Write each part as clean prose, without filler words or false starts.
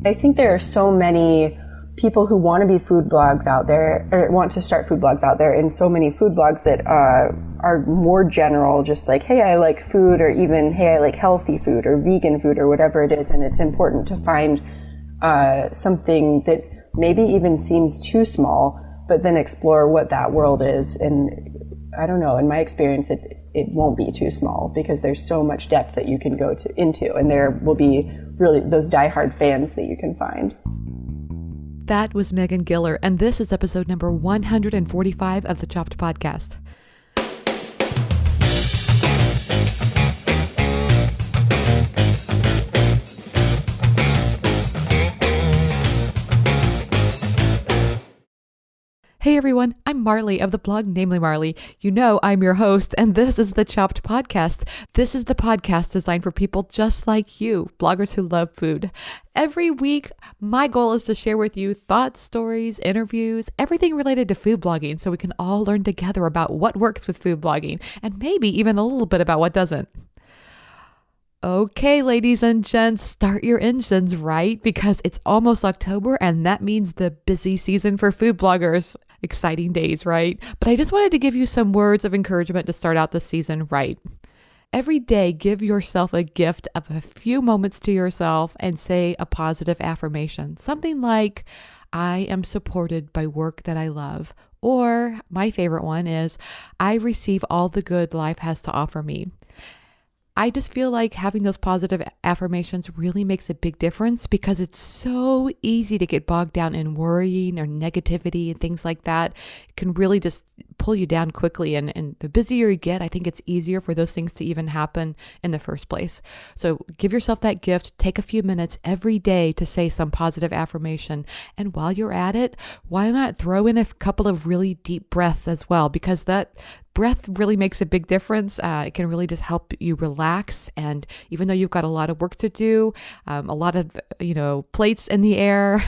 I think there are so many people who want to be food blogs out there, or want to start food blogs out there, and so many food blogs that are more general, just like, hey, I like food, or even, hey, I like healthy food or vegan food or whatever it is. And it's important to find something that maybe even seems too small, but then explore what that world is. And I don't know, in my experience, it won't be too small, because there's so much depth that you can go into, and there will be really those diehard fans that you can find. That was Megan Giller, and this is episode number 145 of the Chopped Podcast. Hey everyone, I'm Marley of the blog Namely Marley. You know I'm your host, and this is the Chopped Podcast. This is the podcast designed for people just like you, bloggers who love food. Every week, my goal is to share with you thoughts, stories, interviews, everything related to food blogging, so we can all learn together about what works with food blogging, and maybe even a little bit about what doesn't. Okay, ladies and gents, start your engines, right? Because it's almost October, and that means the busy season for food bloggers. Exciting days, right? But I just wanted to give you some words of encouragement to start out the season right. Every day, give yourself a gift of a few moments to yourself and say a positive affirmation. Something like, I am supported by work that I love. Or my favorite one is, I receive all the good life has to offer me. I just feel like having those positive affirmations really makes a big difference, because it's so easy to get bogged down in worrying or negativity and things like that. It can really just pull you down quickly. And the busier you get, I think it's easier for those things to even happen in the first place. So give yourself that gift. Take a few minutes every day to say some positive affirmation. And while you're at it, why not throw in a couple of really deep breaths as well? Because that breath really makes a big difference. It can really just help you relax. And even though you've got a lot of work to do, a lot of, plates in the air,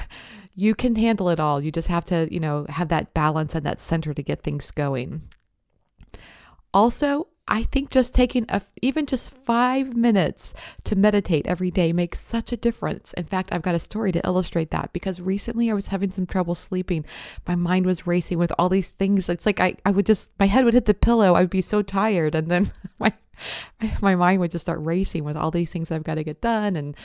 you can handle it all. You just have to, have that balance and that center to get things going. Also, I think just taking even just 5 minutes to meditate every day makes such a difference. In fact, I've got a story to illustrate that, because recently I was having some trouble sleeping. My mind was racing with all these things. It's like I would just, my head would hit the pillow. I would be so tired. And then my mind would just start racing with all these things I've got to get done, and,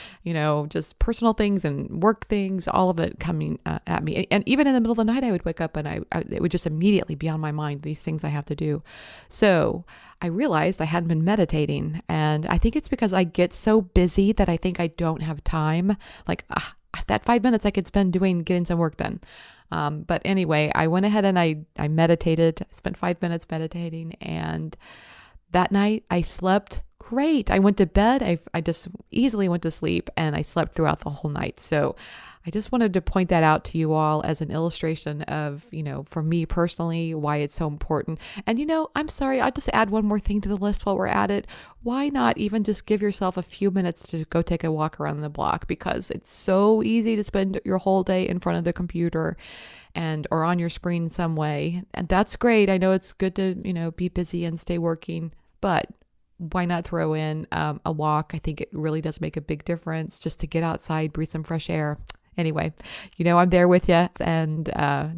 just personal things and work things, all of it coming at me. And even in the middle of the night, I would wake up and it would just immediately be on my mind, these things I have to do. So I realized I hadn't been meditating, and I think it's because I get so busy that I think I don't have time. Like that 5 minutes I could spend getting some work done. But anyway, I went ahead and I meditated, spent 5 minutes meditating, and that night I slept great. I went to bed. I just easily went to sleep, and I slept throughout the whole night. So I just wanted to point that out to you all as an illustration of, for me personally, why it's so important. And, I'm sorry, I'll just add one more thing to the list while we're at it. Why not even just give yourself a few minutes to go take a walk around the block? Because it's so easy to spend your whole day in front of the computer or on your screen in some way. And that's great. I know it's good to, be busy and stay working, but why not throw in a walk? I think it really does make a big difference just to get outside, breathe some fresh air. Anyway, I'm there with you, and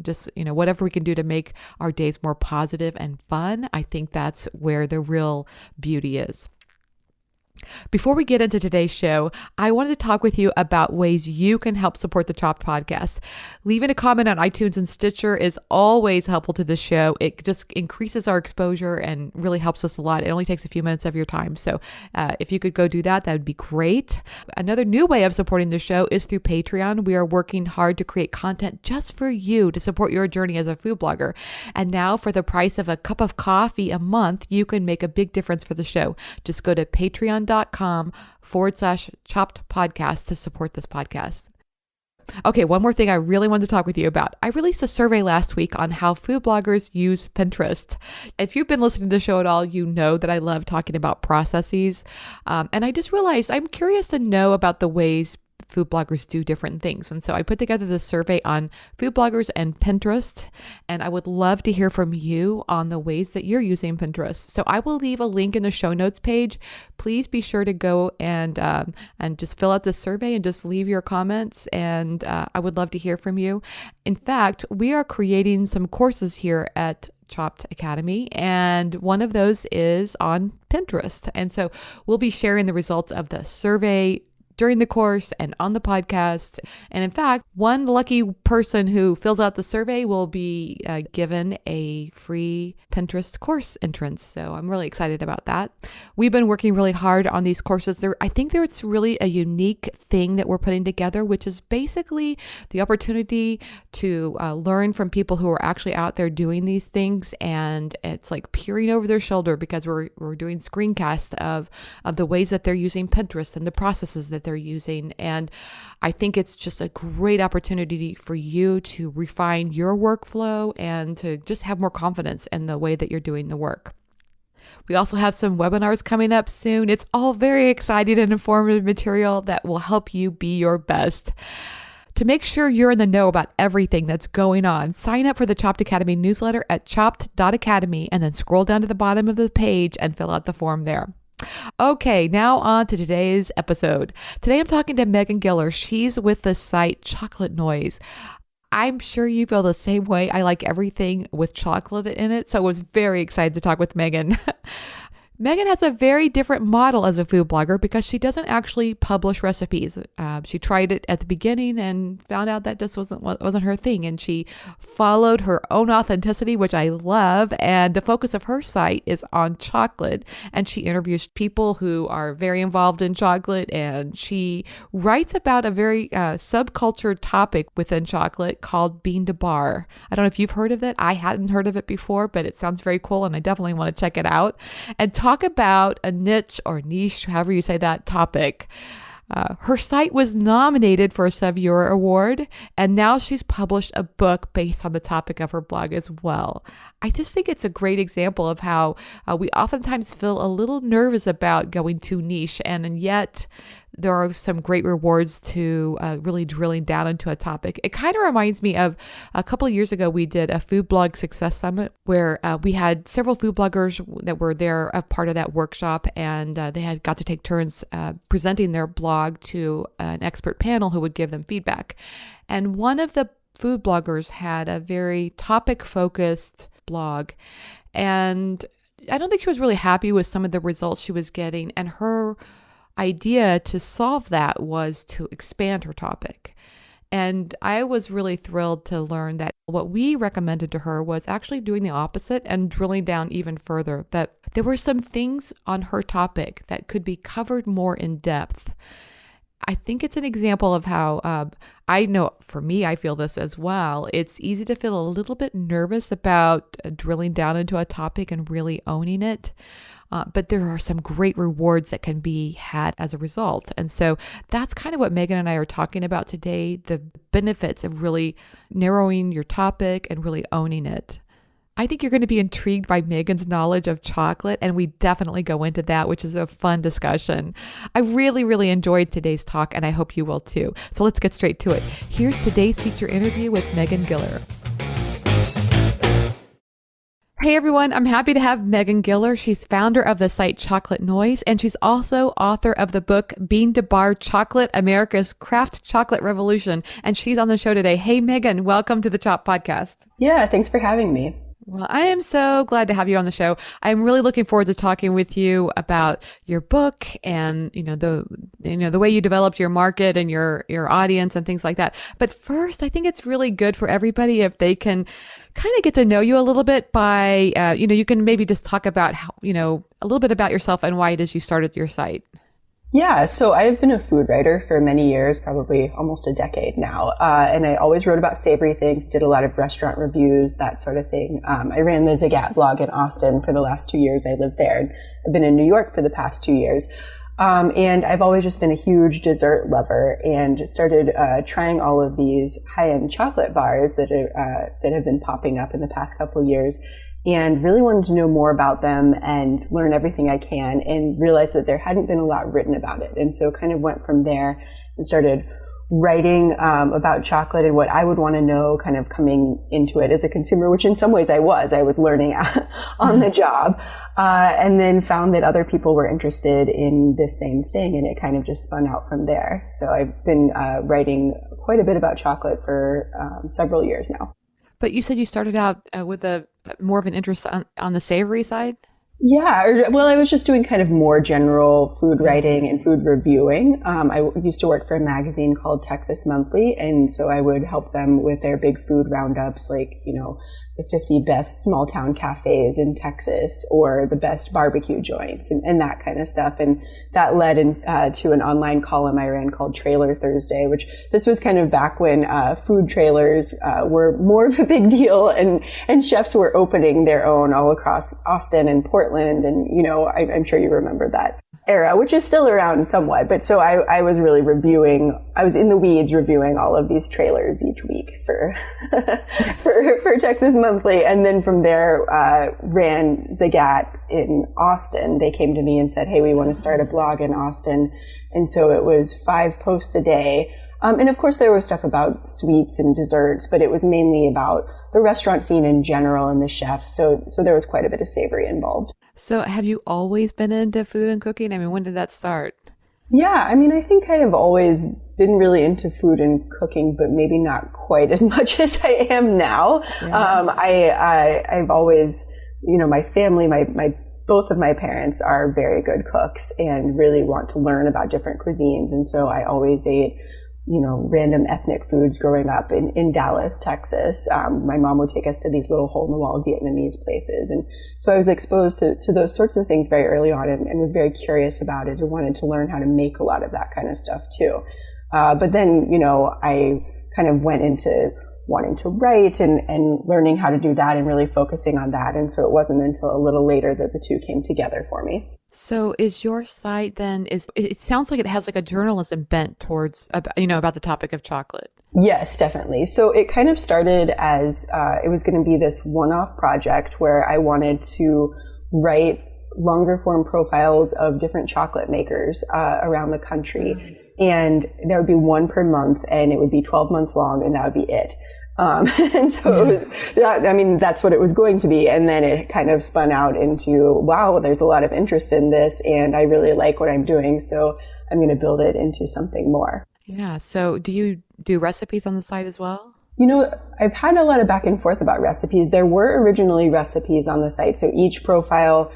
just, whatever we can do to make our days more positive and fun, I think that's where the real beauty is. Before we get into today's show, I wanted to talk with you about ways you can help support the Chopped Podcast. Leaving a comment on iTunes and Stitcher is always helpful to the show. It just increases our exposure and really helps us a lot. It only takes a few minutes of your time. So if you could go do that, that would be great. Another new way of supporting the show is through Patreon. We are working hard to create content just for you to support your journey as a food blogger. And now, for the price of a cup of coffee a month, you can make a big difference for the show. Just go to patreon.com/chopped podcast to support this podcast. Okay, one more thing I really wanted to talk with you about. I released a survey last week on how food bloggers use Pinterest. If you've been listening to the show at all, you know that I love talking about processes. And I just realized I'm curious to know about the ways food bloggers do different things. And so I put together this survey on food bloggers and Pinterest, and I would love to hear from you on the ways that you're using Pinterest. So I will leave a link in the show notes page. Please be sure to go and just fill out the survey and just leave your comments. And I would love to hear from you. In fact, we are creating some courses here at Chopped Academy, and one of those is on Pinterest. And so we'll be sharing the results of the survey during the course and on the podcast. And in fact, one lucky person who fills out the survey will be given a free Pinterest course entrance. So I'm really excited about that. We've been working really hard on these courses. I think it's really a unique thing that we're putting together, which is basically the opportunity to learn from people who are actually out there doing these things. And it's like peering over their shoulder because we're doing screencasts of the ways that they're using Pinterest and the processes that they're using. And I think it's just a great opportunity for you to refine your workflow and to just have more confidence in the way that you're doing the work. We also have some webinars coming up soon. It's all very exciting and informative material that will help you be your best. To make sure you're in the know about everything that's going on, sign up for the Chopped Academy newsletter at chopped.academy and then scroll down to the bottom of the page and fill out the form there. Okay, now on to today's episode. Today I'm talking to Megan Giller. She's with the site Chocolate Noise. I'm sure you feel the same way. I like everything with chocolate in it, so I was very excited to talk with Megan. Megan has a very different model as a food blogger because she doesn't actually publish recipes. She tried it at the beginning and found out that just wasn't her thing, and she followed her own authenticity, which I love. And the focus of her site is on chocolate, and she interviews people who are very involved in chocolate, and she writes about a very subculture topic within chocolate called bean to bar. I don't know if you've heard of it. I hadn't heard of it before, but it sounds very cool, and I definitely want to check it out. And talk about a niche or niche, however you say that, topic. Her site was nominated for a Savuer Award, and now she's published a book based on the topic of her blog as well. I just think it's a great example of how we oftentimes feel a little nervous about going too niche, and yet there are some great rewards to really drilling down into a topic. It kind of reminds me of a couple of years ago, we did a food blog success summit where we had several food bloggers that were there as part of that workshop, and they had got to take turns presenting their blog to an expert panel who would give them feedback. And one of the food bloggers had a very topic-focused blog, and I don't think she was really happy with some of the results she was getting, and her idea to solve that was to expand her topic. And I was really thrilled to learn that what we recommended to her was actually doing the opposite and drilling down even further, that there were some things on her topic that could be covered more in depth. I think it's an example of how I know for me, I feel this as well. It's easy to feel a little bit nervous about drilling down into a topic and really owning it. But there are some great rewards that can be had as a result. And so that's kind of what Megan and I are talking about today, the benefits of really narrowing your topic and really owning it. I think you're going to be intrigued by Megan's knowledge of chocolate, and we definitely go into that, which is a fun discussion. I really, really enjoyed today's talk, and I hope you will too. So let's get straight to it. Here's today's feature interview with Megan Giller. Hey everyone, I'm happy to have Megan Giller. She's founder of the site Chocolate Noise, and she's also author of the book Bean to Bar Chocolate, America's Craft Chocolate Revolution. And she's on the show today. Hey Megan, welcome to the Chop Podcast. Yeah, thanks for having me. Well, I am so glad to have you on the show. I'm really looking forward to talking with you about your book and, the way you developed your market and your audience and things like that. But first, I think it's really good for everybody if they can kind of get to know you a little bit by, you can maybe just talk about how, a little bit about yourself and why it is you started your site. Yeah, so I've been a food writer for many years, probably almost a decade now. And I always wrote about savory things, did a lot of restaurant reviews, that sort of thing. I ran the Zagat blog in Austin for the last 2 years. I lived there, and I've been in New York for the past 2 years. And I've always just been a huge dessert lover and started trying all of these high-end chocolate bars that have been popping up in the past couple of years, and really wanted to know more about them and learn everything I can, and realized that there hadn't been a lot written about it. And so kind of went from there and started writing about chocolate and what I would want to know kind of coming into it as a consumer, which in some ways I was learning on the job, and then found that other people were interested in this same thing, and it kind of just spun out from there. So I've been writing quite a bit about chocolate for several years now. But you said you started out with a more of an interest on the savory side? Yeah, well, I was just doing kind of more general food writing and food reviewing. I used to work for a magazine called Texas Monthly, and so I would help them with their big food roundups, like, the 50 best small town cafes in Texas, or the best barbecue joints, and that kind of stuff. And that led to an online column I ran called Trailer Thursday, which this was kind of back when food trailers were more of a big deal, and chefs were opening their own all across Austin and Portland. And, I'm sure you remember that era, which is still around somewhat. But so I was really I was in the weeds reviewing all of these trailers each week for for Texas Monthly. And then from there, ran Zagat in Austin. They came to me and said, hey, we want to start a blog in Austin. And so it was 5 posts a day. And of course there was stuff about sweets and desserts, but it was mainly about the restaurant scene in general and the chefs. So there was quite a bit of savory involved. So have you always been into food and cooking? I mean, when did that start? Yeah, I mean, I think I have always been really into food and cooking, but maybe not quite as much as I am now. Yeah. I've always, my family, both of my parents are very good cooks and really want to learn about different cuisines. And so I always ate random ethnic foods growing up in Dallas, Texas. My mom would take us to these little hole-in-the-wall Vietnamese places. And so I was exposed to those sorts of things very early on, and was very curious about it and wanted to learn how to make a lot of that kind of stuff too. But then, I kind of went into wanting to write and learning how to do that and really focusing on that. And so it wasn't until a little later that the two came together for me. So is your site then, it sounds like it has like a journalism bent towards, about the topic of chocolate. Yes, definitely. So it kind of started as, it was going to be this one-off project where I wanted to write longer form profiles of different chocolate makers around the country. And there would be one per month, and it would be 12 months long, and that would be it. And so it was, that's what it was going to be. And then it kind of spun out into, wow, there's a lot of interest in this, and I really like what I'm doing, so I'm going to build it into something more. Yeah. So do you do recipes on the site as well? I've had a lot of back and forth about recipes. There were originally recipes on the site. So each profile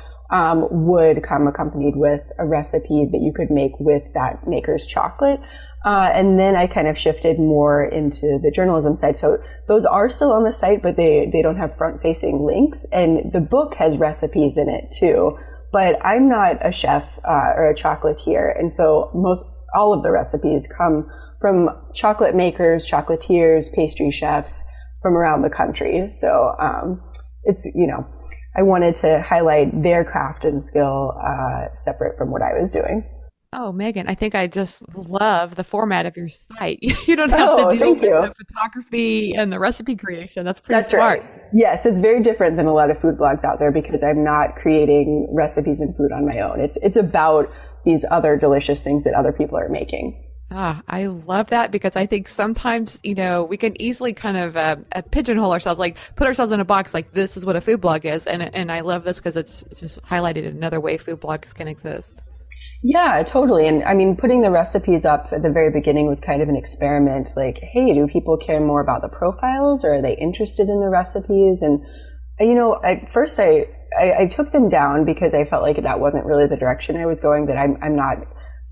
would come accompanied with a recipe that you could make with that maker's chocolate. And then I kind of shifted more into the journalism side. So those are still on the site, but they don't have front-facing links. And the book has recipes in it too. But I'm not a chef or a chocolatier. And so all of the recipes come from chocolate makers, chocolatiers, pastry chefs from around the country. So it's, I wanted to highlight their craft and skill separate from what I was doing. Oh, Megan, I think I just love the format of your site. You don't have to deal with the photography and the recipe creation. That's smart. Right. Yes, it's very different than a lot of food blogs out there because I'm not creating recipes and food on my own. It's about these other delicious things that other people are making. I love that because I think sometimes, we can easily kind of pigeonhole ourselves, like put ourselves in a box like this is what a food blog is. And I love this because it's just highlighted another way food blogs can exist. Yeah, totally. And I mean, putting the recipes up at the very beginning was kind of an experiment. Like, hey, do people care more about the profiles or are they interested in the recipes? And, at first I took them down because I felt like that wasn't really the direction I was going, that I'm not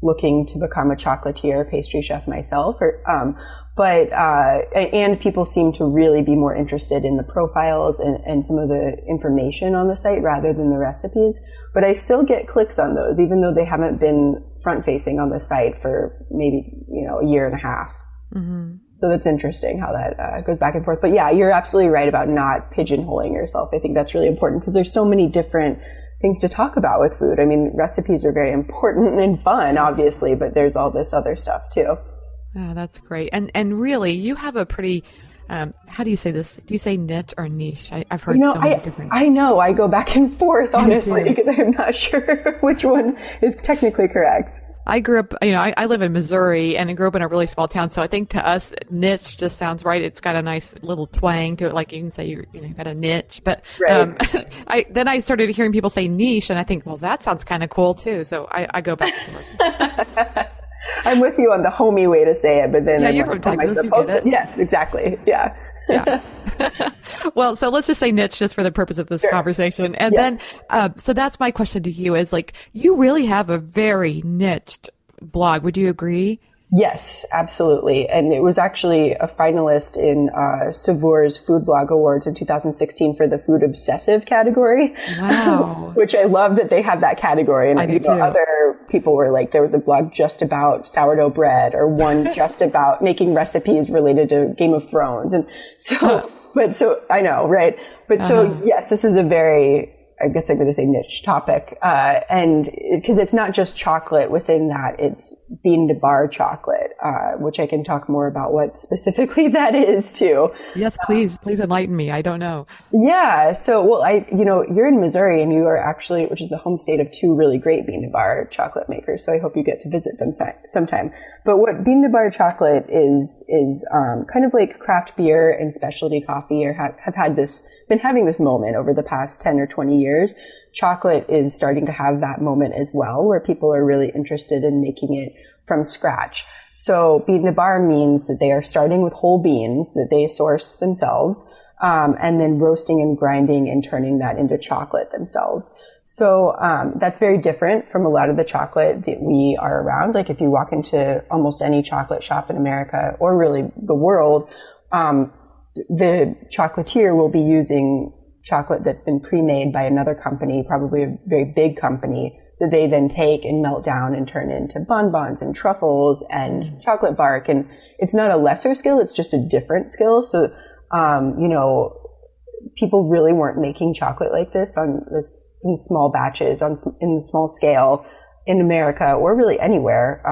looking to become a chocolatier, pastry chef myself, and people seem to really be more interested in the profiles and some of the information on the site rather than the recipes. But I still get clicks on those, even though they haven't been front facing on the site for maybe, a year and a half. Mm-hmm. So that's interesting how that goes back and forth. But yeah, you're absolutely right about not pigeonholing yourself. I think that's really important because there's so many different things to talk about with food. I mean, recipes are very important and fun, obviously, but there's all this other stuff too. Oh, that's great. And really, you have a pretty, how do you say this? Do you say niche or niche? I've heard so many different. I know. I go back and forth, honestly, because I'm not sure which one is technically correct. I grew up, I live in Missouri and I grew up in a really small town. So I think to us, niche just sounds right. It's got a nice little twang to it. Like you can say you got a niche, but, Right. then I started hearing people say niche and I think, well, that sounds kind of cool too. So I go back to it. I'm with you on the homey way to say it, but then Yeah, I'm you're like, from am I Texas, you supposed get to? it. Yes, exactly. Yeah. Yeah. Well, so let's just say niche just for the purpose of this Sure. conversation. And Yes. then, so that's my question to you is like, you really have a very niched blog. Would you agree? Yes, absolutely. And it was actually a finalist in Savuer's Food Blog Awards in 2016 for the food obsessive category. Wow. Which I love that they have that category. And I do too. other people were like, there was a blog just about sourdough bread or one just about making recipes related to Game of Thrones. And so, I know, right? But so, yes, this is a very, I guess I'm going to say niche topic. And because it's not just chocolate within that, it's bean to bar chocolate, which I can talk more about what specifically that is too. Yes, please enlighten me. I don't know. Yeah. So, well, you're in Missouri and you are actually, which is the home state of two really great bean to bar chocolate makers. So I hope you get to visit them sometime. But what bean to bar chocolate is kind of like craft beer and specialty coffee been having this moment over the past 10 or 20 years. Chocolate is starting to have that moment as well, where people are really interested in making it from scratch. So bean to bar means that they are starting with whole beans that they source themselves, and then roasting and grinding and turning that into chocolate themselves. So that's very different from a lot of the chocolate that we are around. Like if you walk into almost any chocolate shop in America or really the world, the chocolatier will be using chocolate that's been pre-made by another company, probably a very big company, that they then take and melt down and turn into bonbons and truffles and chocolate bark. And it's not a lesser skill, it's just a different skill. So, people really weren't making chocolate like this in small batches, in small scale in America or really anywhere,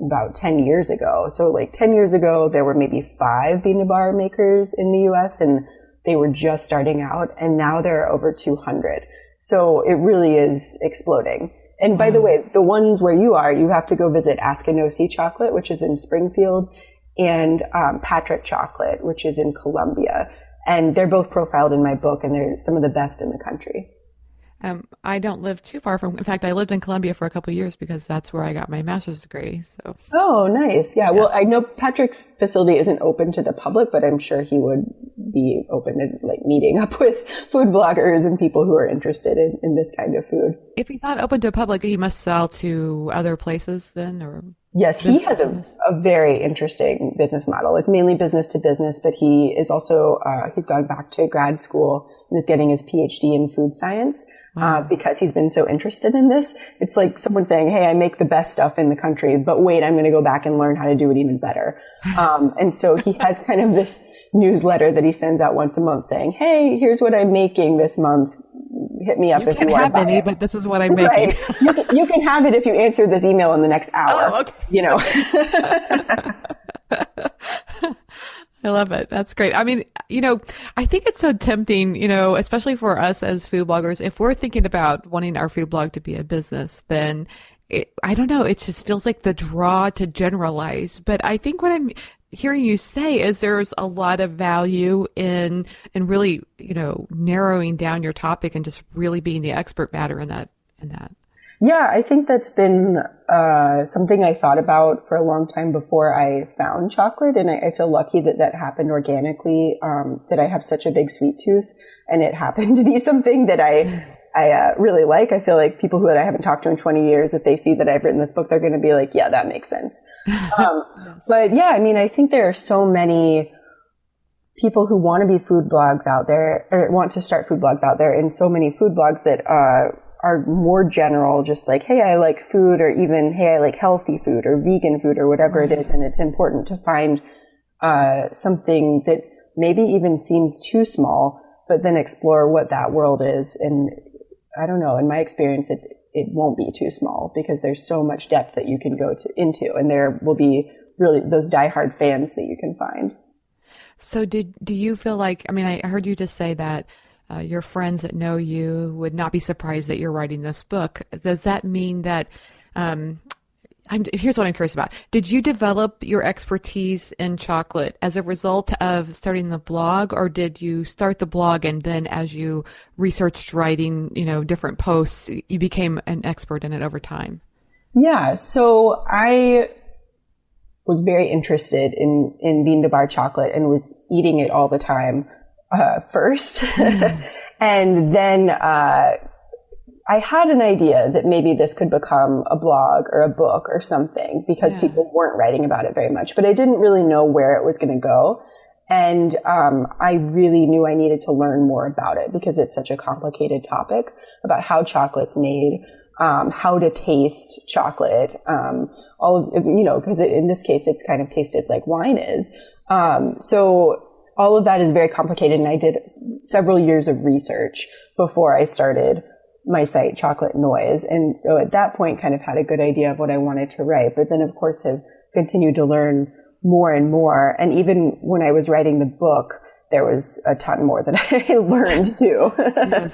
about 10 years ago. So like 10 years ago, there were maybe 5 bean to bar makers in the US and they were just starting out. And now there are over 200. So it really is exploding. And by the way, the ones where you are, you have to go visit Askinosie Chocolate, which is in Springfield, and Patrick Chocolate, which is in Columbia. And they're both profiled in my book, and they're some of the best in the country. I don't live too far from, in fact, I lived in Columbia for a couple of years because that's where I got my master's degree. So. Oh, nice. Yeah. Well, I know Patrick's facility isn't open to the public, but I'm sure he would be open to like meeting up with food bloggers and people who are interested in this kind of food. If he's not open to the public, he must sell to other places then, or? Yes, he has a very interesting business model. It's mainly business to business, but he is also, he's gone back to grad school and is getting his PhD in food science, because he's been so interested in this. It's like someone saying, hey, I make the best stuff in the country, but wait, I'm going to go back and learn how to do it even better. And so he has kind of this newsletter that he sends out once a month saying, hey, here's what I'm making this month. Hit me up if you want to buy it. You can't have any, but this is what I'm making. Right. You can have it if you answer this email in the next hour. Oh, okay. You know. I love it. That's great. I mean, I think it's so tempting, especially for us as food bloggers, if we're thinking about wanting our food blog to be a business, then I don't know, it just feels like the draw to generalize. But I think what I'm hearing you say is there's a lot of value in really, narrowing down your topic and just really being the expert matter in that. Yeah, I think that's been something I thought about for a long time before I found chocolate. And I feel lucky that happened organically, that I have such a big sweet tooth. And it happened to be something that I really like. I feel like people that I haven't talked to in 20 years, if they see that I've written this book, they're going to be like, yeah, that makes sense. But yeah, I mean, I think there are so many people who want to be food blogs out there or want to start food blogs out there, and so many food blogs that are more general, just like, hey, I like food, or even, hey, I like healthy food or vegan food or whatever it is. And it's important to find something that maybe even seems too small, but then explore what that world is. And I don't know, in my experience, it won't be too small because there's so much depth that you can go into, and there will be really those diehard fans that you can find. So do you feel like, I mean, I heard you just say that your friends that know you would not be surprised that you're writing this book. Does that mean that Here's what I'm curious about. Did you develop your expertise in chocolate as a result of starting the blog, or did you start the blog and then as you researched writing, different posts, you became an expert in it over time? Yeah. So I was very interested in bean to bar chocolate and was eating it all the time, first. And then, I had an idea that maybe this could become a blog or a book or something because people weren't writing about it very much, but I didn't really know where it was going to go. And I really knew I needed to learn more about it because it's such a complicated topic about how chocolate's made, how to taste chocolate, all of, because in this case, it's kind of tasted like wine is. So all of that is very complicated. And I did several years of research before I started my site, Chocolate Noise. And so at that point kind of had a good idea of what I wanted to write, but then of course have continued to learn more and more. And even when I was writing the book, there was a ton more that I learned too. Yes.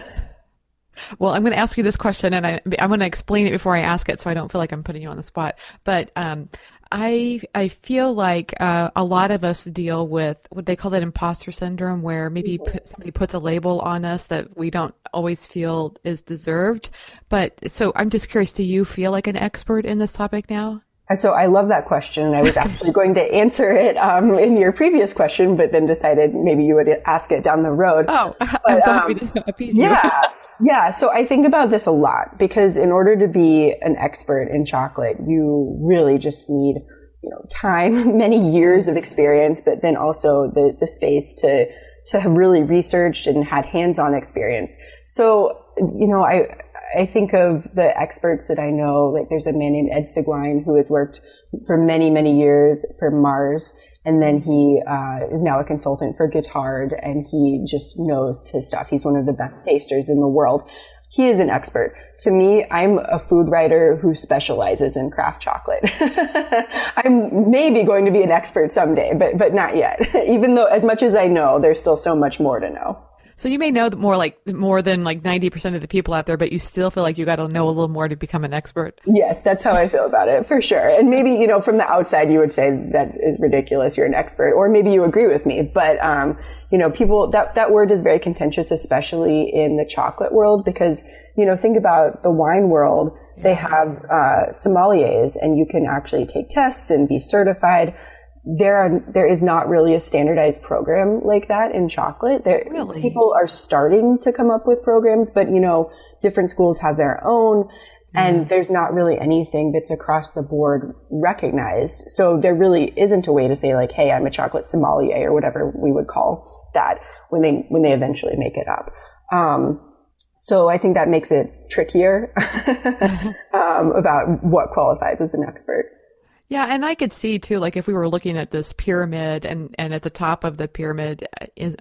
Well, I'm going to ask you this question and I'm going to explain it before I ask it so I don't feel like I'm putting you on the spot. But I feel like a lot of us deal with what they call that imposter syndrome, where maybe somebody puts a label on us that we don't always feel is deserved. But so I'm just curious, do you feel like an expert in this topic now? So I love that question. I was actually going to answer it in your previous question, but then decided maybe you would ask it down the road. Oh, I'm so happy to appease you. Yeah. Yeah. So I think about this a lot because in order to be an expert in chocolate, you really just need, time, many years of experience, but then also the space to have really researched and had hands-on experience. So, I think of the experts that I know, like there's a man named Ed Seguin who has worked for many, many years for Mars. And then he is now a consultant for Guittard, and he just knows his stuff. He's one of the best tasters in the world. He is an expert. To me, I'm a food writer who specializes in craft chocolate. I'm maybe going to be an expert someday, but not yet. Even though as much as I know, there's still so much more to know. So you may know more than 90% of the people out there, but you still feel like you got to know a little more to become an expert. Yes, that's how I feel about it, for sure. And maybe, from the outside, you would say that is ridiculous. You're an expert, or maybe you agree with me. But, people, that word is very contentious, especially in the chocolate world, because, think about the wine world. They have, sommeliers, and you can actually take tests and be certified. There is not really a standardized program like that in chocolate. Really? People are starting to come up with programs, but different schools have their own, and there's not really anything that's across the board recognized. So there really isn't a way to say like, hey, I'm a chocolate sommelier or whatever we would call that when they eventually make it up. So I think that makes it trickier about what qualifies as an expert. Yeah, and I could see too, like if we were looking at this pyramid, and at the top of the pyramid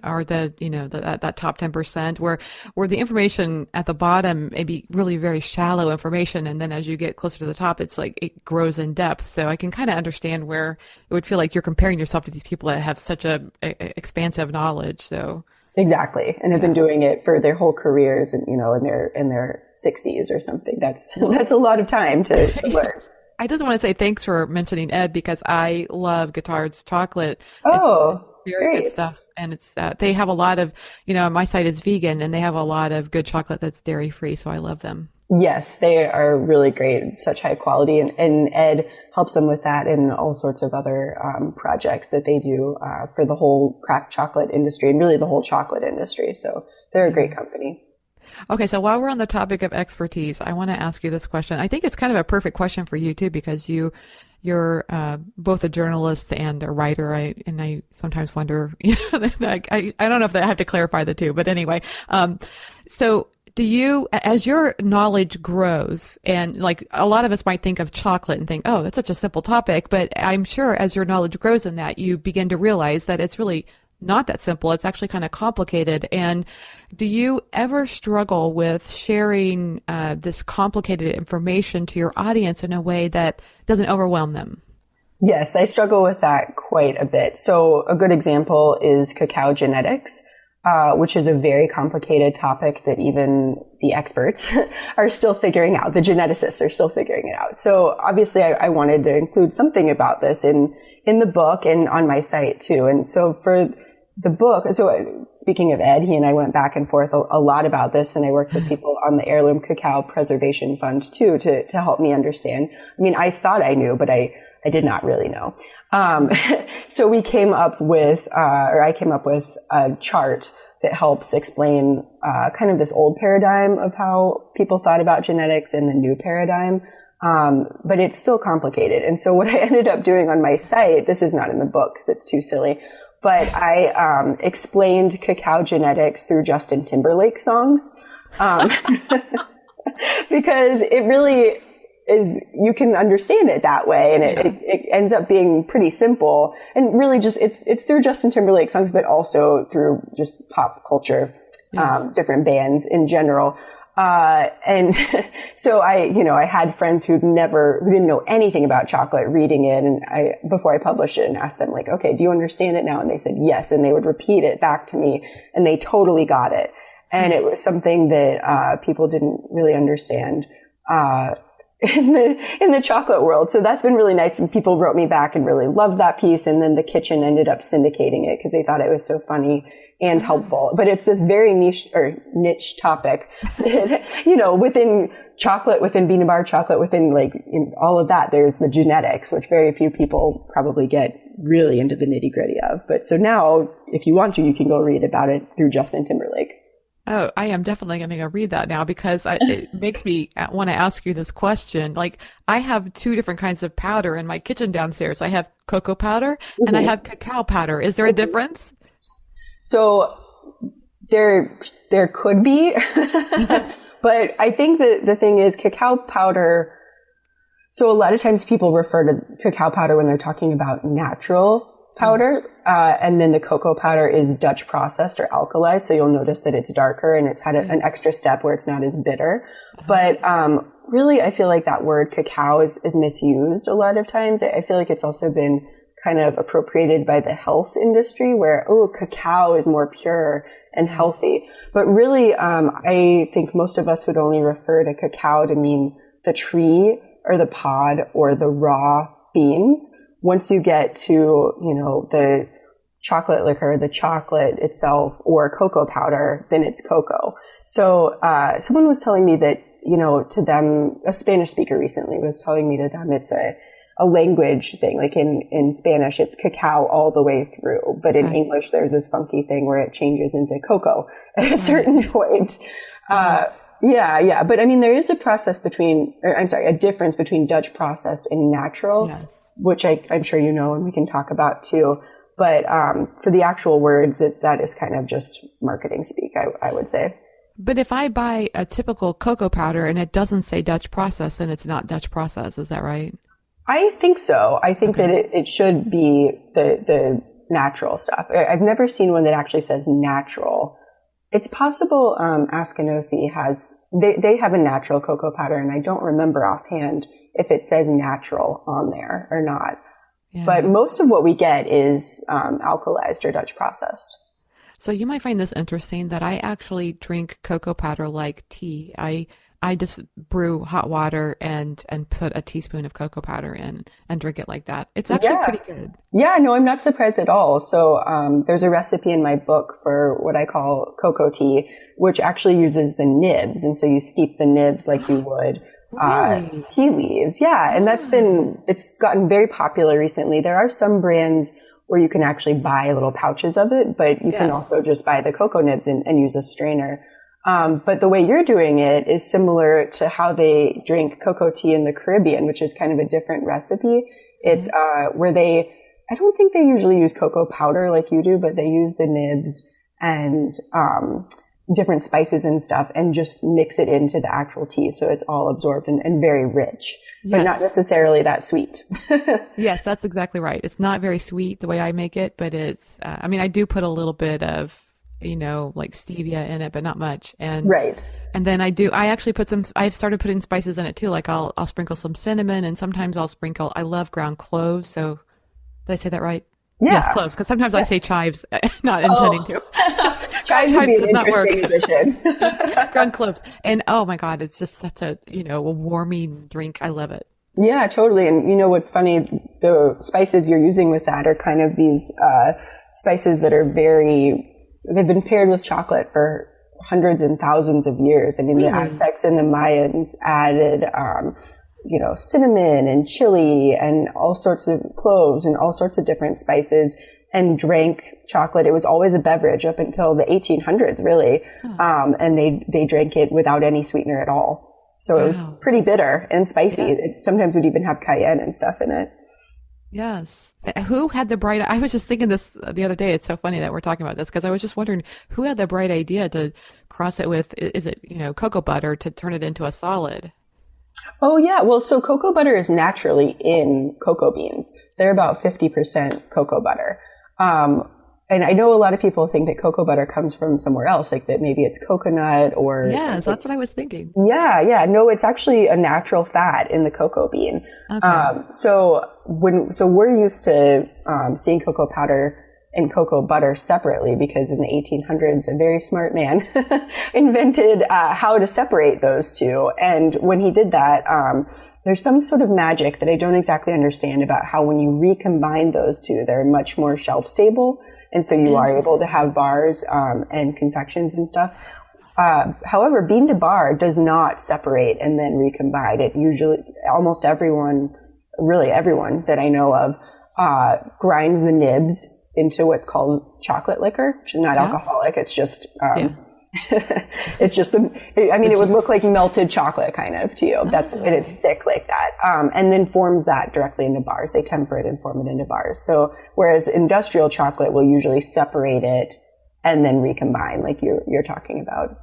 are that top 10% where the information at the bottom may be really very shallow information, and then as you get closer to the top, it's like it grows in depth. So I can kind of understand where it would feel like you're comparing yourself to these people that have such a expansive knowledge. So exactly, and have been doing it for their whole careers, and in their 60s or something. That's a lot of time to learn. I just want to say thanks for mentioning Ed, because I love Guittard's chocolate. Oh, it's very great. good stuff. And it's, they have a lot of, my site is vegan, and they have a lot of good chocolate that's dairy free. So I love them. Yes, they are really great, such high quality. And Ed helps them with that and all sorts of other projects that they do for the whole craft chocolate industry and really the whole chocolate industry. So they're a great company. Okay, so while we're on the topic of expertise, I want to ask you this question. I think it's kind of a perfect question for you too, because you're both a journalist and a writer. And I sometimes wonder, I don't know if I have to clarify the two, but anyway. So do you, as your knowledge grows, and like a lot of us might think of chocolate and think, oh, that's such a simple topic, but I'm sure as your knowledge grows in that, you begin to realize that it's really not that simple. It's actually kind of complicated. And do you ever struggle with sharing this complicated information to your audience in a way that doesn't overwhelm them? Yes, I struggle with that quite a bit. So a good example is cacao genetics. which is a very complicated topic that even the experts are still figuring out. The geneticists are still figuring it out. So obviously I wanted to include something about this in the book and on my site too. And so for the book, so speaking of Ed, he and I went back and forth a lot about this, and I worked with people on the Heirloom Cacao Preservation Fund too to help me understand. I mean, I thought I knew, but I did not really know. So we came up with, I came up with a chart that helps explain kind of this old paradigm of how people thought about genetics and the new paradigm. But it's still complicated. And so what I ended up doing on my site, this is not in the book because it's too silly, but I explained cacao genetics through Justin Timberlake songs. Because it really is, you can understand it that way, and it ends up being pretty simple, and really just it's through Justin Timberlake songs, but also through just pop culture, different bands in general. And so I had friends who didn't know anything about chocolate reading it, and before I published it, and asked them like, okay, do you understand it now? And they said yes, and they would repeat it back to me, and they totally got it. And it was something that people didn't really understand in the chocolate world. So that's been really nice. And people wrote me back and really loved that piece. And then the kitchen ended up syndicating it because they thought it was so funny and helpful. But it's this very niche topic that, within chocolate, within Bean Bar chocolate, within in all of that, there's the genetics, which very few people probably get really into the nitty gritty of. But so now, if you want to, you can go read about it through Justin Timberlake. Oh, I am definitely going to go read that now because it makes me want to ask you this question. Like, I have two different kinds of powder in my kitchen downstairs. I have cocoa powder and I have cacao powder. Is there a difference? So there could be, but I think that the thing is cacao powder. So a lot of times people refer to cacao powder when they're talking about natural powder, and then the cocoa powder is Dutch processed or alkalized, so you'll notice that it's darker and it's had an extra step where it's not as bitter. But really, I feel like that word cacao is misused a lot of times. I feel like it's also been kind of appropriated by the health industry where, cacao is more pure and healthy. But really, I think most of us would only refer to cacao to mean the tree or the pod or the raw beans. Once you get to, the chocolate liquor, the chocolate itself, or cocoa powder, then it's cocoa. So, someone was telling me that, to them, a Spanish speaker recently was telling me to them it's a language thing. Like in Spanish, it's cacao all the way through. But in English, there's this funky thing where it changes into cocoa at a certain point. Yeah. But I mean, there is a difference between Dutch processed and natural. Yes. Which I'm sure you know, and we can talk about too. But for the actual words, that is kind of just marketing speak, I would say. But if I buy a typical cocoa powder and it doesn't say Dutch process, then it's not Dutch process. Is that right? I think so. I think that it should be the natural stuff. I've never seen one that actually says natural. It's possible Askinosie they have a natural cocoa powder, and I don't remember offhand if it says natural on there or not. Yeah. But most of what we get is alkalized or Dutch processed. So you might find this interesting that I actually drink cocoa powder like tea. I just brew hot water and put a teaspoon of cocoa powder in and drink it like that. It's actually pretty good. Yeah, no, I'm not surprised at all. So there's a recipe in my book for what I call cocoa tea, which actually uses the nibs. And so you steep the nibs like you would tea leaves. Yeah. And it's gotten very popular recently. There are some brands where you can actually buy little pouches of it, but you can also just buy the cocoa nibs and use a strainer. But the way you're doing it is similar to how they drink cocoa tea in the Caribbean, which is kind of a different recipe. It's, where I don't think they usually use cocoa powder like you do, but they use the nibs and, different spices and stuff and just mix it into the actual tea. So it's all absorbed and very rich, but not necessarily that sweet. Yes, that's exactly right. It's not very sweet the way I make it, but it's, I do put a little bit of, like stevia in it, but not much. And And then I've started putting spices in it too. Like I'll sprinkle some cinnamon, and sometimes I love ground cloves. So did I say that right? Yeah. Yes, cloves. Because sometimes I say chives, not intending to. Chives would be an does not work. interesting addition. Ground cloves. And oh my God, it's just such a, a warming drink. I love it. Yeah, totally. And you know what's funny? The spices you're using with that are kind of these spices that are they've been paired with chocolate for hundreds and thousands of years. I mean, the Aztecs and the Mayans added, cinnamon and chili and all sorts of cloves and all sorts of different spices and drank chocolate. It was always a beverage up until the 1800s, really. And they drank it without any sweetener at all. So it was pretty bitter and spicy. Yeah. It sometimes would even have cayenne and stuff in it. Yes. Who had the bright, I was just thinking this the other day. It's so funny that we're talking about this because I was just wondering who had the bright idea to cross it with, is it, cocoa butter to turn it into a solid? Oh, yeah. Well, so cocoa butter is naturally in cocoa beans. They're about 50% cocoa butter. And I know a lot of people think that cocoa butter comes from somewhere else, like that maybe it's coconut or yes, something. that's what I was thinking. Yeah. No, it's actually a natural fat in the cocoa bean. Okay. So we're used to seeing cocoa powder and cocoa butter separately because in the 1800s, a very smart man invented how to separate those two. And when he did that, there's some sort of magic that I don't exactly understand about how when you recombine those two, they're much more shelf stable. And so you are able to have bars and confections and stuff. However, bean to bar does not separate and then recombine. It usually, almost everyone that I know of, grinds the nibs into what's called chocolate liquor, which is not alcoholic. It's just, it would look like melted chocolate kind of to you. And it's thick like that. And then forms that directly into bars. They temper it and form it into bars. So whereas industrial chocolate will usually separate it and then recombine like you're talking about.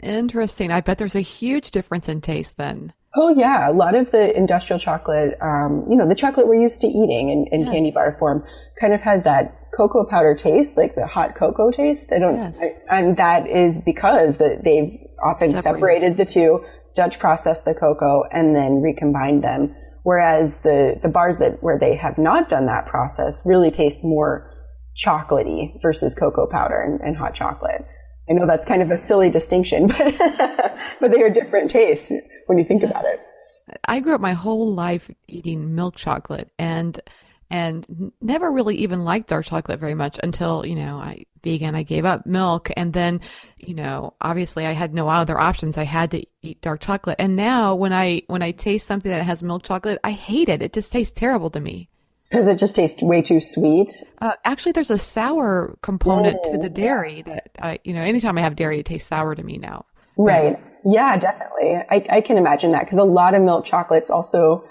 Interesting. I bet there's a huge difference in taste then. Oh yeah. A lot of the industrial chocolate, the chocolate we're used to eating in candy bar form kind of has that cocoa powder taste, like the hot cocoa taste. And that is because they've often separated the two, Dutch processed the cocoa, and then recombined them. Whereas the bars where they have not done that process really taste more chocolatey versus cocoa powder and hot chocolate. I know that's kind of a silly distinction, but they are different tastes when you think about it. I grew up my whole life eating milk chocolate and never really even liked dark chocolate very much until, I gave up milk. And then, obviously I had no other options. I had to eat dark chocolate. And now when I taste something that has milk chocolate, I hate it. It just tastes terrible to me. Does it just taste way too sweet? Actually, there's a sour component to the dairy that, anytime I have dairy, it tastes sour to me now. Right. Yeah, definitely. I can imagine that because a lot of milk chocolates also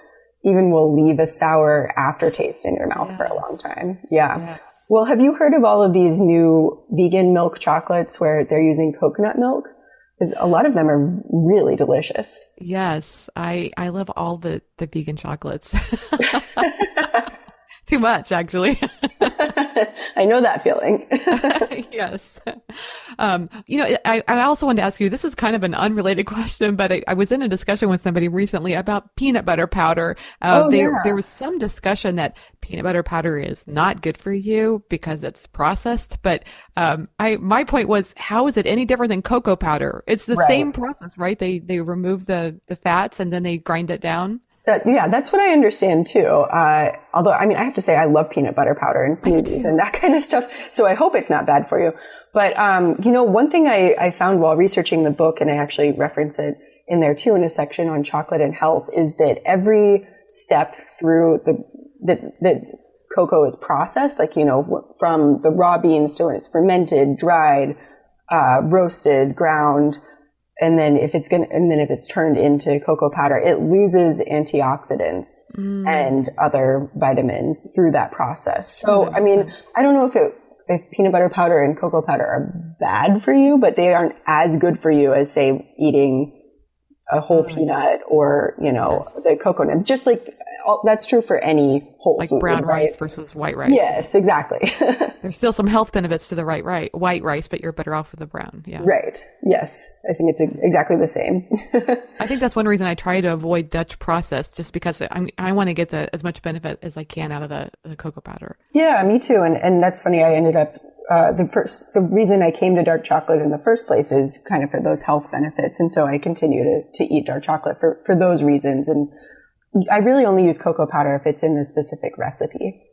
even will leave a sour aftertaste in your mouth for a long time. Yeah. Well, have you heard of all of these new vegan milk chocolates where they're using coconut milk? Because a lot of them are really delicious. Yes. I love all the vegan chocolates. Too much, actually. I know that feeling. Yes. I also wanted to ask you, this is kind of an unrelated question, but I was in a discussion with somebody recently about peanut butter powder. There was some discussion that peanut butter powder is not good for you because it's processed. But my point was, how is it any different than cocoa powder? It's the same process, right? They remove the fats and then they grind it down. That's what I understand too. Although, I have to say I love peanut butter powder and smoothies and that kind of stuff. So I hope it's not bad for you. But, one thing I found while researching the book, and I actually reference it in there too in a section on chocolate and health, is that every step through that cocoa is processed, like, from the raw beans to when it's fermented, dried, roasted, ground, and then if it's turned into cocoa powder, it loses antioxidants and other vitamins through that process. So, I don't know if peanut butter powder and cocoa powder are bad for you, but they aren't as good for you as, say, eating a whole peanut or, the cocoa nibs. Just like that's true for any whole like food, brown right? rice versus white rice. Yes, exactly. There's still some health benefits to the white rice, but you're better off with the brown. Yeah. Right. Yes. I think it's exactly the same. I think that's one reason I try to avoid Dutch process, just because I want to get as much benefit as I can out of the cocoa powder. Yeah, me too. And that's funny. I ended up the reason I came to dark chocolate in the first place is kind of for those health benefits. And so I continue to eat dark chocolate for those reasons. And I really only use cocoa powder if it's in a specific recipe.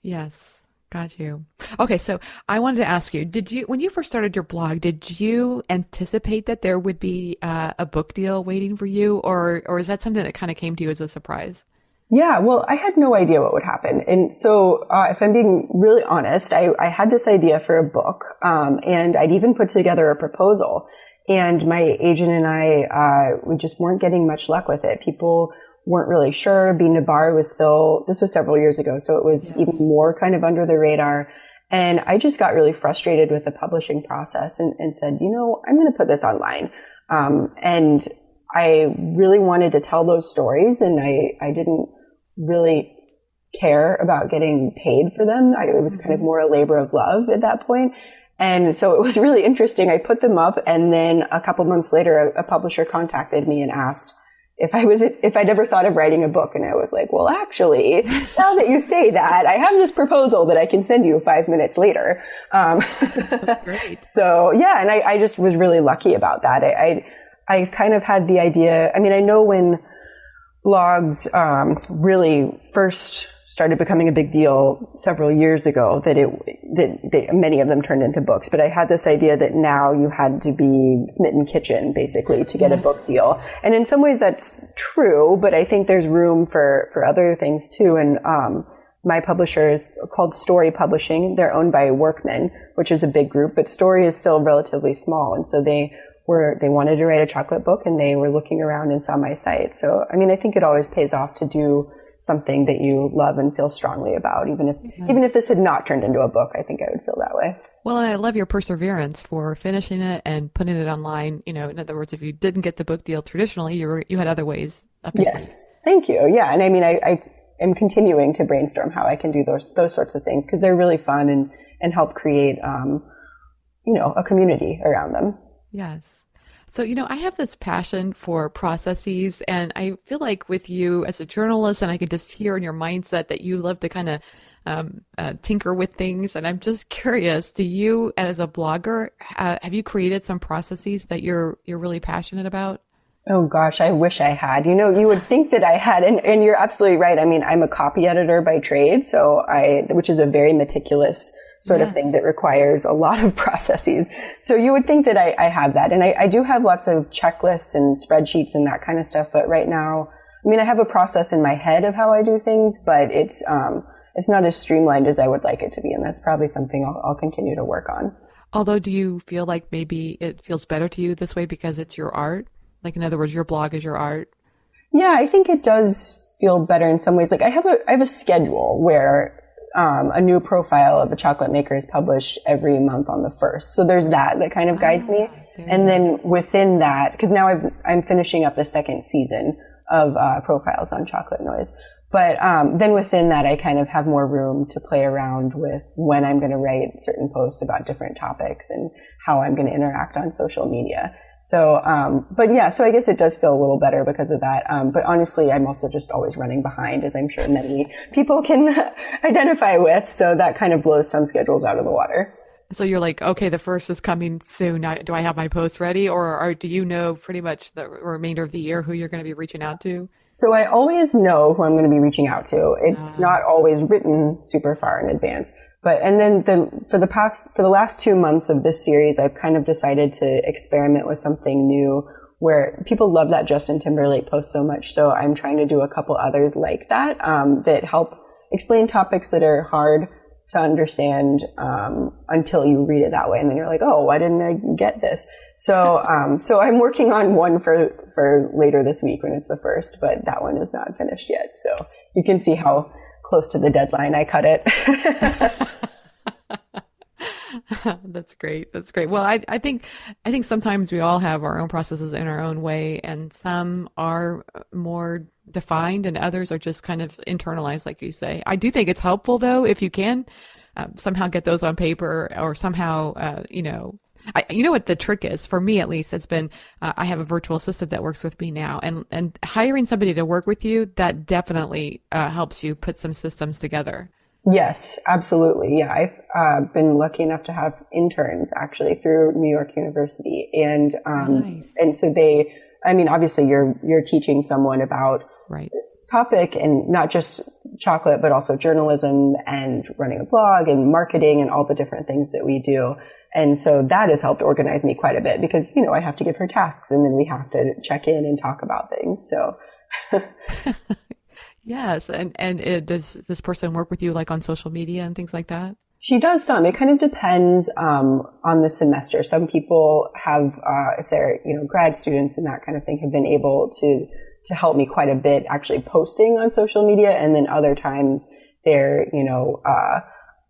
Yes. Got you. Okay. So I wanted to ask you, when you first started your blog, did you anticipate that there would be a book deal waiting for you, or is that something that kind of came to you as a surprise? Yeah, well, I had no idea what would happen. And so if I'm being really honest, I had this idea for a book, and I'd even put together a proposal. And my agent and I, we just weren't getting much luck with it. People weren't really sure. Being to Bar this was several years ago, so it was even more kind of under the radar. And I just got really frustrated with the publishing process and said, I'm going to put this online. And I really wanted to tell those stories, and I didn't really care about getting paid for them. It was kind of more a labor of love at that point. And so it was really interesting. I put them up, and then a couple months later, a publisher contacted me and asked if I'd ever thought of writing a book. And I was like, well, actually, now that you say that, I have this proposal that I can send you 5 minutes later. Great. So yeah, and I just was really lucky about that. I kind of had the idea. I mean, I know when blogs really first started becoming a big deal several years ago that many of them turned into books. But I had this idea that now you had to be Smitten Kitchen, basically, to get a book deal. And in some ways that's true, but I think there's room for other things too. And my publisher is called Story Publishing. They're owned by Workman, which is a big group, but Story is still relatively small. And so they wanted to write a chocolate book, and they were looking around and saw my site. So, I mean, I think it always pays off to do something that you love and feel strongly about. Even if this had not turned into a book, I think I would feel that way. Well, I love your perseverance for finishing it and putting it online. In other words, if you didn't get the book deal traditionally, you had other ways. Yes. Thank you. Yeah. And I mean, I am continuing to brainstorm how I can do those sorts of things, because they're really fun and help create, a community around them. Yes. So, I have this passion for processes, and I feel like with you as a journalist, and I could just hear in your mindset that you love to kind of tinker with things. And I'm just curious, do you, as a blogger, have you created some processes that you're really passionate about? Oh gosh, I wish I had. You would think that I had, and you're absolutely right. I mean, I'm a copy editor by trade, which is a very meticulous sort of thing that requires a lot of processes. So you would think that I have that. And I do have lots of checklists and spreadsheets and that kind of stuff. But right now, I mean, I have a process in my head of how I do things, but it's not as streamlined as I would like it to be. And that's probably something I'll continue to work on. Although, do you feel like maybe it feels better to you this way because it's your art? Like, in other words, your blog is your art? Yeah, I think it does feel better in some ways. Like I have a schedule where a new profile of a chocolate maker is published every month on the 1st. So there's that kind of guides me. And then within that, because now I'm finishing up the second season of profiles on Chocolate Noise. But then within that, I kind of have more room to play around with when I'm going to write certain posts about different topics and how I'm going to interact on social media. So, but yeah, so I guess it does feel a little better because of that. But honestly, I'm also just always running behind, as I'm sure many people can identify with. So that kind of blows some schedules out of the water. So you're like, okay, the 1st is coming soon. Do I have my post ready? Or do you know pretty much the remainder of the year who you're going to be reaching out to? So I always know who I'm going to be reaching out to. It's not always written super far in advance. And then for the last 2 months of this series, I've kind of decided to experiment with something new where people love that Justin Timberlake post so much. So I'm trying to do a couple others like that, that help explain topics that are hard to understand, until you read it that way. And then you're like, oh, why didn't I get this? So, so I'm working on one for later this week when it's the 1st, but that one is not finished yet. So you can see how close to the deadline I cut it. That's great. That's great. Well, I think sometimes we all have our own processes in our own way, and some are more defined and others are just kind of internalized, like you say. I do think it's helpful, though, if you can somehow get those on paper or somehow, you know what the trick is for me, at least. It's been I have a virtual assistant that works with me now, and hiring somebody to work with you, that definitely helps you put some systems together. Yes, absolutely. Yeah, I've been lucky enough to have interns actually through New York University, and Nice. and so they. I mean, obviously, you're teaching someone about Right. this topic, and not just chocolate, but also journalism and running a blog and marketing and all the different things that we do. And so that has helped organize me quite a bit because, you know, I have to give her tasks and then we have to check in and talk about things. So Yes. And does this person work with you like on social media and things like that? she does some. It kind of depends on the semester. Some people have, if they're, you know, grad students and that kind of thing, have been able to help me quite a bit actually posting on social media. And then other times they're, you know,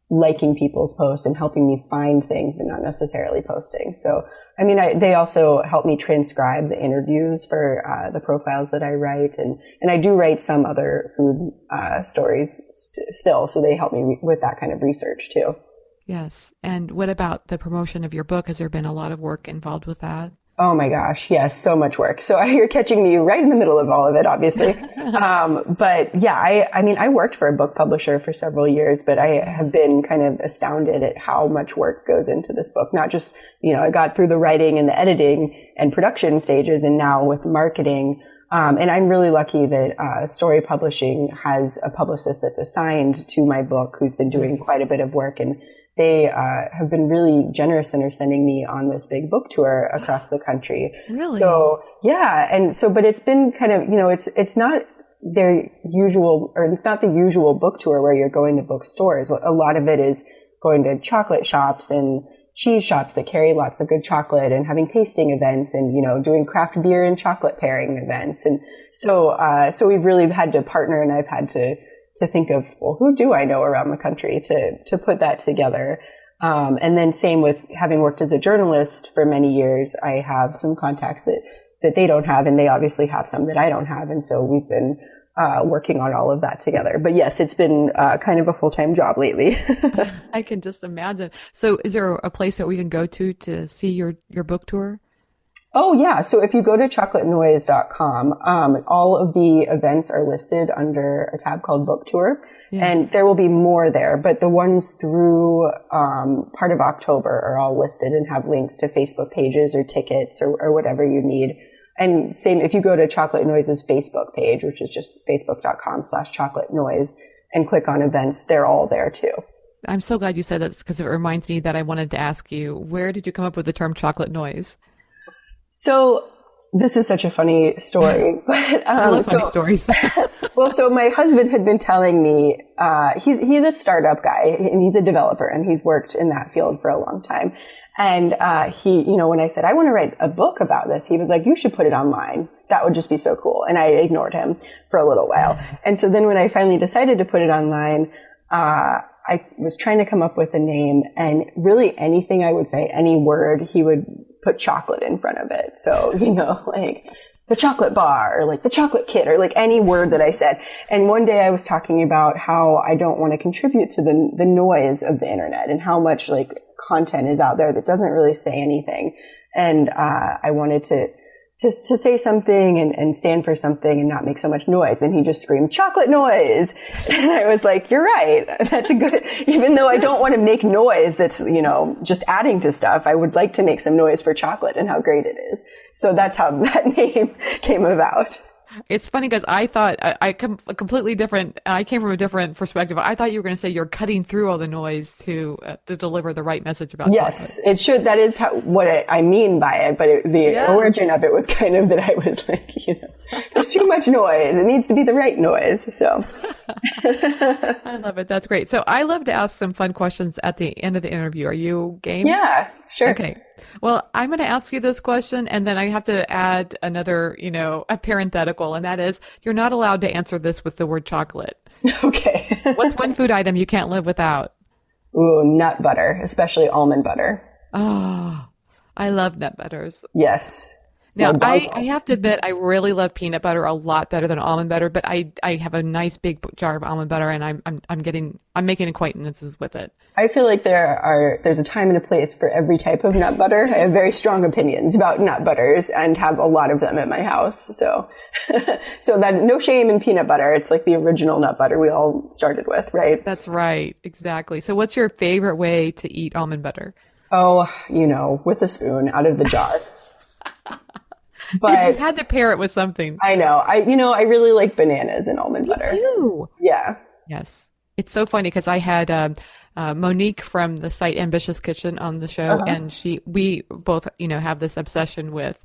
liking people's posts and helping me find things, but not necessarily posting. So, I mean, they also help me transcribe the interviews for the profiles that I write, and I do write some other food stories still, so they help me with that kind of research too. Yes. And what about the promotion of your book? Has there been a lot of work involved with that? Oh my gosh. Yes. So much work. So you're catching me right in the middle of all of it, obviously. But yeah, I mean, I worked for a book publisher for several years, but I have been kind of astounded at how much work goes into this book. Not just, you know, I got through the writing and the editing and production stages, and now with marketing. And I'm really lucky that Story Publishing has a publicist that's assigned to my book who's been doing quite a bit of work, and they have been really generous and are sending me on this big book tour across the country. Really? So yeah, and so, but it's been kind of, you know, it's not their usual, or it's not the usual book tour where you're going to bookstores. A lot of it is going to chocolate shops and cheese shops that carry lots of good chocolate, and having tasting events, and, you know, doing craft beer and chocolate pairing events. And so we've really had to partner, and I've had to think of, well, who do I know around the country to put that together? And then same with having worked as a journalist for many years, I have some contacts that they don't have, and they obviously have some that I don't have. And so we've been working on all of that together. But yes, it's been kind of a full-time job lately. I can just imagine. So is there a place that we can go to see your book tour? Oh, yeah. So if you go to chocolatenoise.com, all of the events are listed under a tab called Book Tour. Yeah. And there will be more there, but the ones through part of October are all listed and have links to Facebook pages or tickets or whatever you need. And same, if you go to Chocolate Noise's Facebook page, which is just facebook.com/chocolate noise, and click on events, they're all there too. I'm so glad you said that, because it reminds me that I wanted to ask you, where did you come up with the term chocolate noise? So this is such a funny story, but I love funny stories. Well, so my husband had been telling me he's a startup guy, and he's a developer, and he's worked in that field for a long time. And he, you know, when I said I want to write a book about this, he was like, "You should put it online. That would just be so cool." And I ignored him for a little while. And so then when I finally decided to put it online, I was trying to come up with a name, and really anything I would say, any word, he would put chocolate in front of it. So, you know, like the chocolate bar, or like the chocolate kit, or like any word that I said. And one day I was talking about how I don't want to contribute to the noise of the internet, and how much like content is out there that doesn't really say anything. And I wanted to say something and stand for something and not make so much noise. And he just screamed, "Chocolate noise." And I was like, you're right. That's a good, even though I don't want to make noise that's, you know, just adding to stuff, I would like to make some noise for chocolate and how great it is. So that's how that name came about. It's funny because I thought I come completely different. I came from a different perspective. I thought you were going to say you're cutting through all the noise to deliver the right message about yes, chocolate. It should. That is what I mean by it. But the origin of it was kind of that I was like, you know, there's too much noise. It needs to be the right noise. So I love it. That's great. So I love to ask some fun questions at the end of the interview. Are you game? Yeah, sure. Okay. Well, I'm going to ask you this question, and then I have to add another, you know, a parenthetical, and that is, you're not allowed to answer this with the word chocolate. Okay. What's one food item you can't live without? Ooh, nut butter, especially almond butter. Oh, I love nut butters. Yes. Now, Smelled dog. I have to admit, I really love peanut butter a lot better than almond butter, but I have a nice big jar of almond butter, and I'm making acquaintances with it. I feel like there's a time and a place for every type of nut butter. I have very strong opinions about nut butters and have a lot of them at my house. So, so that no shame in peanut butter. It's like the original nut butter we all started with, right? That's right. Exactly. So what's your favorite way to eat almond butter? Oh, with a spoon out of the jar. But you had to pair it with something. I know. I really like bananas and almond butter. Me too. Yeah. Yes. It's so funny because I had Monique from the site Ambitious Kitchen on the show, and we both, have this obsession with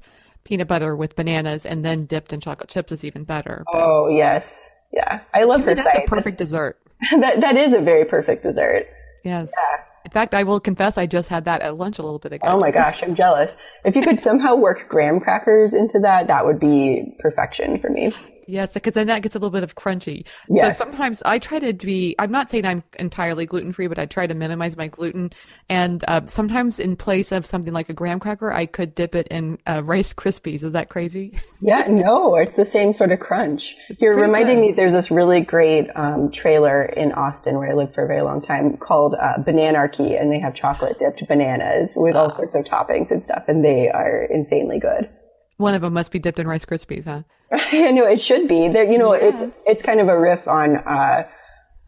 peanut butter with bananas, and then dipped in chocolate chips is even better. But oh, yes. Yeah. I love her that's site. a perfect dessert. That is a very perfect dessert. Yes. Yeah. In fact, I will confess I just had that at lunch a little bit ago. Oh my gosh, I'm jealous. If you could somehow work graham crackers into that, that would be perfection for me. Yes, because then that gets a little bit of crunchy. Yes. So sometimes I try to I'm not saying I'm entirely gluten-free, but I try to minimize my gluten. And sometimes in place of something like a graham cracker, I could dip it in Rice Krispies. Is that crazy? Yeah, no, it's the same sort of crunch. You're reminding me, there's this really great trailer in Austin where I lived for a very long time called Bananarchy, and they have chocolate dipped bananas with all sorts of toppings and stuff, and they are insanely good. One of them must be dipped in Rice Krispies, huh? I know, it should be. There, it's kind of a riff on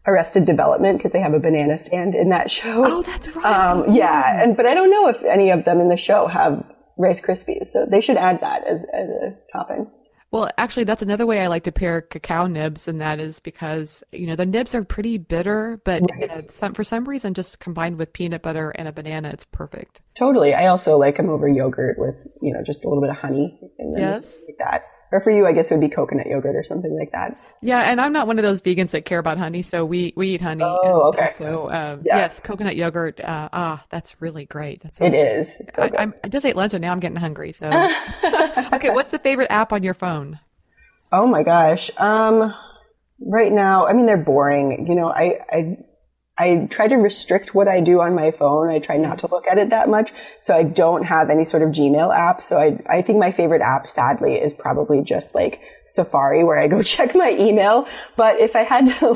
Arrested Development because they have a banana stand in that show. Oh, that's right. Yeah, but I don't know if any of them in the show have Rice Krispies, so they should add that as a topping. Well, actually, that's another way I like to pair cacao nibs, and that is because, the nibs are pretty bitter, but for some reason, just combined with peanut butter and a banana, it's perfect. Totally. I also like them over yogurt with, just a little bit of honey and then just like that. Or for you, I guess it would be coconut yogurt or something like that. Yeah, and I'm not one of those vegans that care about honey, so we eat honey. Oh, okay. So, yes, coconut yogurt, that's really great. It is. It's so good. I just ate lunch and now I'm getting hungry, so. Okay, what's the favorite app on your phone? Oh my gosh. Right now, they're boring. I try to restrict what I do on my phone. I try not to look at it that much. So I don't have any sort of Gmail app. So I think my favorite app, sadly, is probably just like Safari, where I go check my email. But if I had to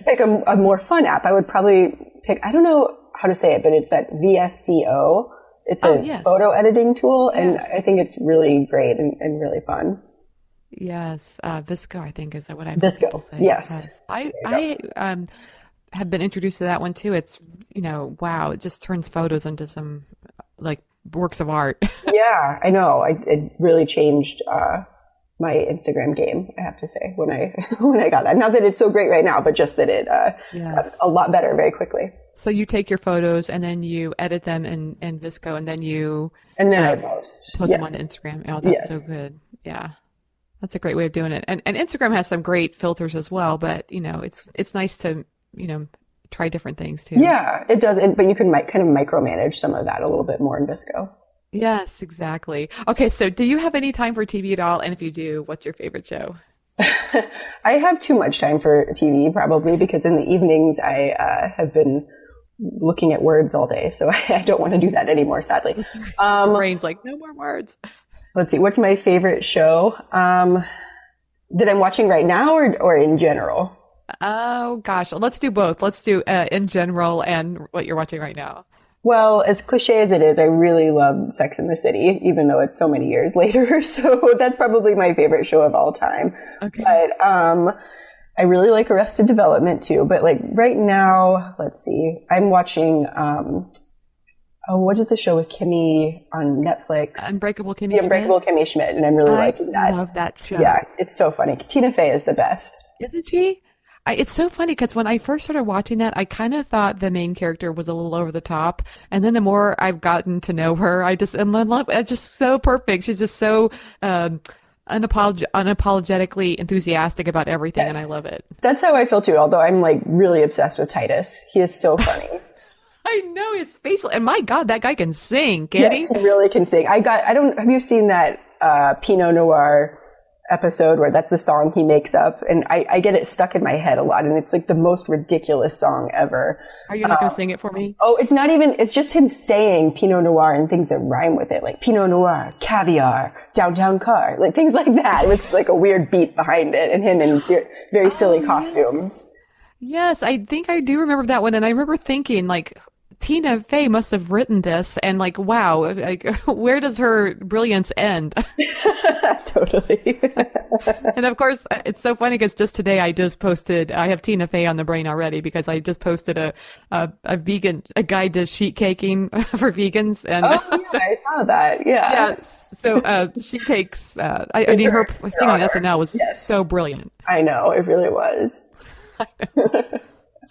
pick a more fun app, I would probably pick, I don't know how to say it, but it's that VSCO. It's a photo editing tool. Yes. And I think it's really great and really fun. Yes. Visco, I think, is what I've heard people say. Yes. I have been introduced to that one too. It's, wow, it just turns photos into some works of art. Yeah, I know. It really changed my Instagram game, I have to say, when I got that. Not that it's so great right now, but just that it got a lot better very quickly. So you take your photos and then you edit them in Visco and then I post them on Instagram. Oh, that's so good. Yeah. That's a great way of doing it. And Instagram has some great filters as well, but it's nice to try different things too. Yeah, it does. But you can kind of micromanage some of that a little bit more in Visco. Yes, exactly. Okay, so do you have any time for TV at all? And if you do, what's your favorite show? I have too much time for TV probably because in the evenings I have been looking at words all day. So I don't want to do that anymore, sadly. Brain's like, no more words. Let's see. What's my favorite show? That I'm watching right now or in general? Oh, gosh. Let's do both. Let's do in general and what you're watching right now. Well, as cliche as it is, I really love Sex and the City, even though it's so many years later. So that's probably my favorite show of all time. Okay. But I really like Arrested Development too. But right now, let's see. I'm watching what is the show with Kimmy on Netflix? Unbreakable Kimmy Schmidt. Unbreakable Kimmy Schmidt, and I'm really liking that. I love that show. Yeah, it's so funny. Tina Fey is the best. Isn't she? It's so funny because when I first started watching that, I kind of thought the main character was a little over the top. And then the more I've gotten to know her, I just am in love. It's just so perfect. She's just so unapologetically enthusiastic about everything. Yes. And I love it. That's how I feel too. Although I'm really obsessed with Titus. He is so funny. I know his facial. And my God, that guy can sing, can't he? Yes, he really can sing. have you seen that Pinot Noir episode where that's the song he makes up, and I get it stuck in my head a lot, and it's like the most ridiculous song ever. Are you not going to sing it for me? Oh, it's just him saying Pinot Noir and things that rhyme with it, like Pinot Noir, caviar, downtown car, like things like that, with like a weird beat behind it, and him in very silly costumes. Yes, I think I do remember that one, and I remember thinking, like, Tina Fey must have written this, and like, wow, like, where does her brilliance end? Totally. And of course, it's so funny because just today I have Tina Fey on the brain already because I just posted a guide to sheet caking for vegans. And I saw that. Yeah. So sheet cakes, I mean, her thing on SNL was so brilliant. I know, it really was.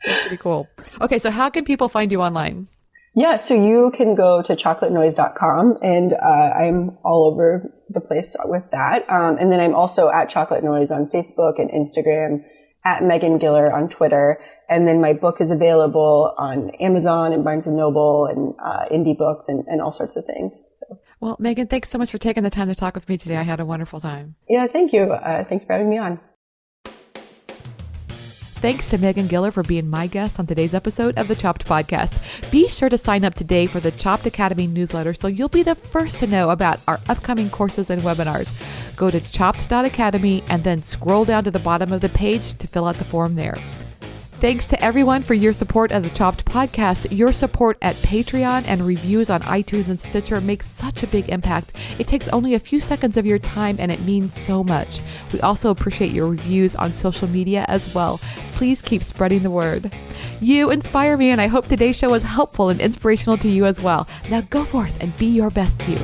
That's pretty cool. Okay, so how can people find you online? Yeah, so you can go to chocolatenoise.com, and I'm all over the place with that. And then I'm also at Chocolate Noise on Facebook and Instagram, at Megan Giller on Twitter. And then my book is available on Amazon and Barnes & Noble and indie books and all sorts of things. So. Well, Megan, thanks so much for taking the time to talk with me today. I had a wonderful time. Yeah, thank you. Thanks for having me on. Thanks to Megan Giller for being my guest on today's episode of the Chopped Podcast. Be sure to sign up today for the Chopped Academy newsletter so you'll be the first to know about our upcoming courses and webinars. Go to chopped.academy and then scroll down to the bottom of the page to fill out the form there. Thanks to everyone for your support of the Chopped Podcast. Your support at Patreon and reviews on iTunes and Stitcher makes such a big impact. It takes only a few seconds of your time and it means so much. We also appreciate your reviews on social media as well. Please keep spreading the word. You inspire me, and I hope today's show was helpful and inspirational to you as well. Now go forth and be your best you.